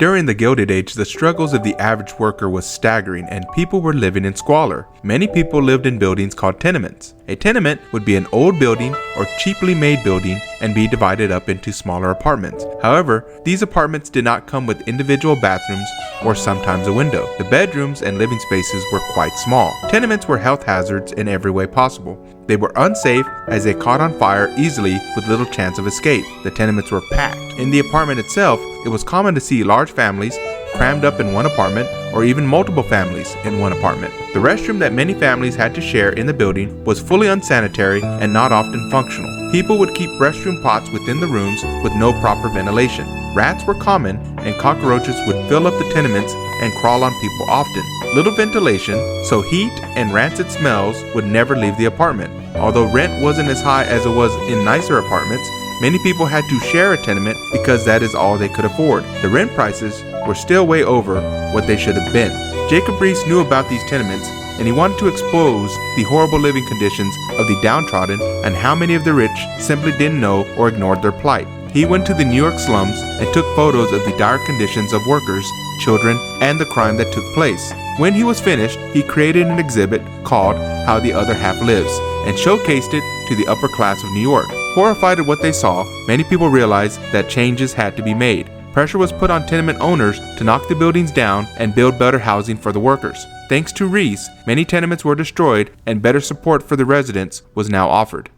During the Gilded Age, the struggles of the average worker was staggering and people were living in squalor. Many people lived in buildings called tenements. A tenement would be an old building or cheaply made building and be divided up into smaller apartments. However, these apartments did not come with individual bathrooms or sometimes a window. The bedrooms and living spaces were quite small. Tenements were health hazards in every way possible. They were unsafe as they caught on fire easily with little chance of escape. The tenements were packed. In the apartment itself, it was common to see large families crammed up in one apartment or even multiple families in one apartment. The restroom that many families had to share in the building was fully unsanitary and not often functional. People would keep restroom pots within the rooms with no proper ventilation. Rats were common and cockroaches would fill up the tenements and crawl on people often. Little ventilation, so heat and rancid smells would never leave the apartment. Although rent wasn't as high as it was in nicer apartments, many people had to share a tenement because that is all they could afford. The rent prices were still way over what they should have been. Jacob Riis knew about these tenements and he wanted to expose the horrible living conditions of the downtrodden and how many of the rich simply didn't know or ignored their plight. He went to the New York slums and took photos of the dire conditions of workers, children, and the crime that took place. When he was finished, he created an exhibit called How the Other Half Lives and showcased it to the upper class of New York. Horrified at what they saw, many people realized that changes had to be made. Pressure was put on tenement owners to knock the buildings down and build better housing for the workers. Thanks to Riis, many tenements were destroyed and better support for the residents was now offered.